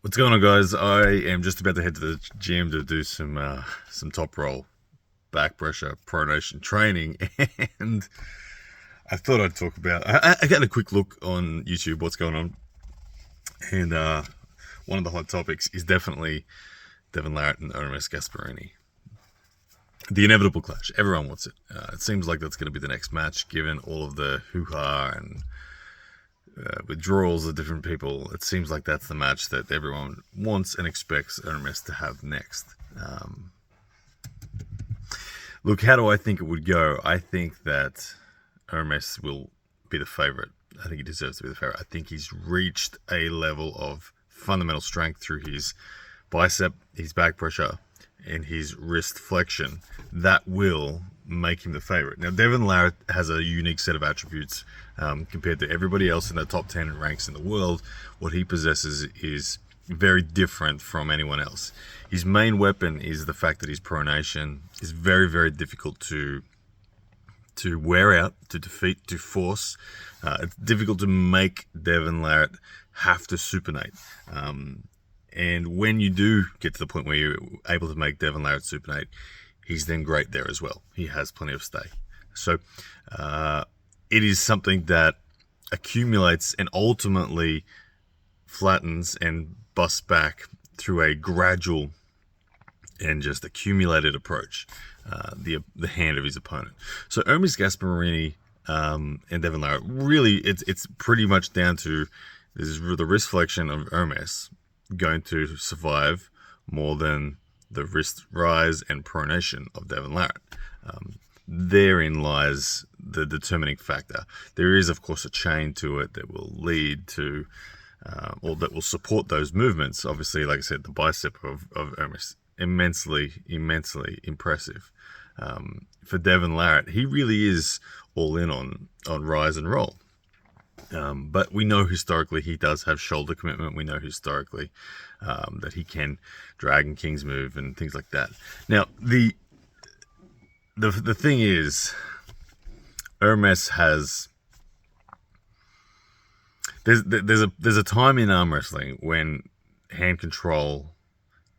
What's going on, guys? I am just about to head to the gym to do some top roll, back pressure, pronation training, and I thought I'd talk about. I got a quick look on YouTube, what's going on, and one of the hot topics is definitely Devon Larratt and Ermes Gasparini. The inevitable clash. Everyone wants it. It seems like that's going to be the next match, given all of the hoo-ha and withdrawals of different people. It seems like that's the match that everyone wants and expects Ermes to have next. Look, how do I think it would go? I think that Ermes will be the favorite. I think he deserves to be the favorite. I think he's reached a level of fundamental strength through his bicep, his back pressure, and his wrist flexion that will make him the favorite. Now, Devon Larratt has a unique set of attributes compared to everybody else in the top 10 ranks in the world. What he possesses is very different from anyone else. His main weapon is the fact that his pronation is very, very difficult to wear out, to defeat, to force. It's difficult to make Devon Larratt have to supinate. And when you do get to the point where you're able to make Devon Larratt supinate, he's then great there as well. He has plenty of stay. So it is something that accumulates and ultimately flattens and busts back through a gradual and just accumulated approach, the hand of his opponent. So Ermes Gasparini and Devon Larratt, really, it's pretty much down to the wrist flexion of Ermes going to survive more than the wrist rise and pronation of Devon Larratt. Therein lies the determining factor. There is, of course, a chain to it that will lead to, or that will support those movements. Obviously, like I said, the bicep of Ermes, immensely impressive. For Devon Larratt, he really is all in on rise and roll. But we know historically he does have shoulder commitment. We know historically that he can Dragon King's move and things like that. Now, the thing is, Ermes has there's a time in arm wrestling when hand control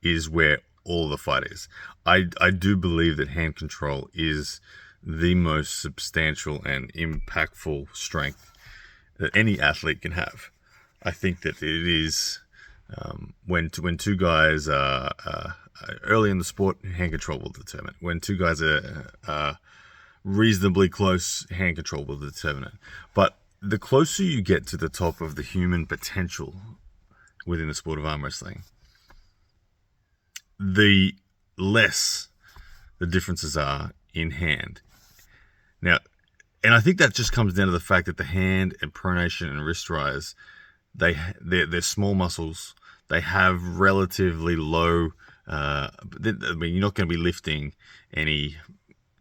is where all the fight is. I do believe that hand control is the most substantial and impactful strength that any athlete can have. I think that it is when two guys are early in the sport, hand control will determine. When two guys are reasonably close, hand control will determine it. But the closer you get to the top of the human potential within the sport of arm wrestling, the less the differences are in hand. Now, and I think that just comes down to the fact that the hand and pronation and wrist rise, they're small muscles. They have relatively low. I mean, you're not going to be lifting any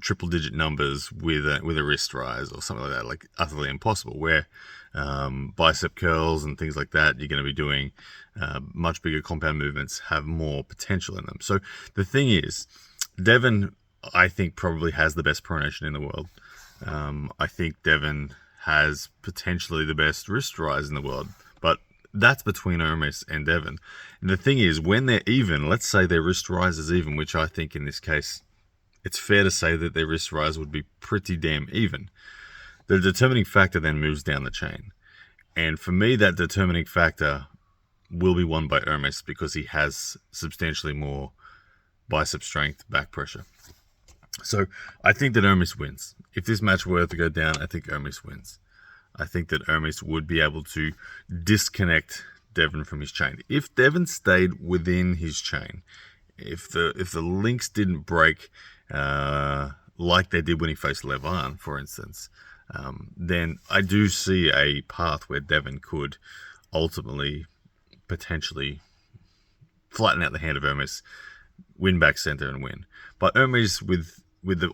triple-digit numbers with a wrist rise or something like that, like utterly impossible. Where bicep curls and things like that, you're going to be doing much bigger compound movements, have more potential in them. So the thing is, Devon, I think, probably has the best pronation in the world. I think Devon has potentially the best wrist rise in the world, but that's between Ermes and Devon. And the thing is, when they're even, let's say their wrist rise is even, which I think in this case, it's fair to say that their wrist rise would be pretty damn even. The determining factor then moves down the chain. And for me, that determining factor will be won by Ermes because he has substantially more bicep strength, back pressure. So I think that Ermes wins. If this match were to go down, I think Ermes wins. I think that Ermes would be able to disconnect Devon from his chain. If Devon stayed within his chain, if the links didn't break like they did when he faced Levan, for instance, then I do see a path where Devon could ultimately, potentially flatten out the hand of Ermes, win back center and win. But Ermes, with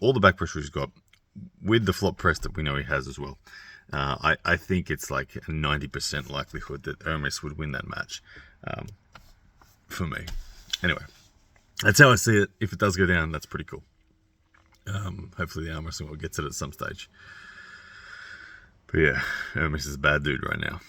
all the back pressure he's got, with the flop press that we know he has as well, I think it's like a 90% likelihood that Ermes would win that match for me. Anyway, that's how I see it. If it does go down, that's pretty cool. Hopefully the arm wrestling will get to it at some stage. But yeah, Ermes is a bad dude right now.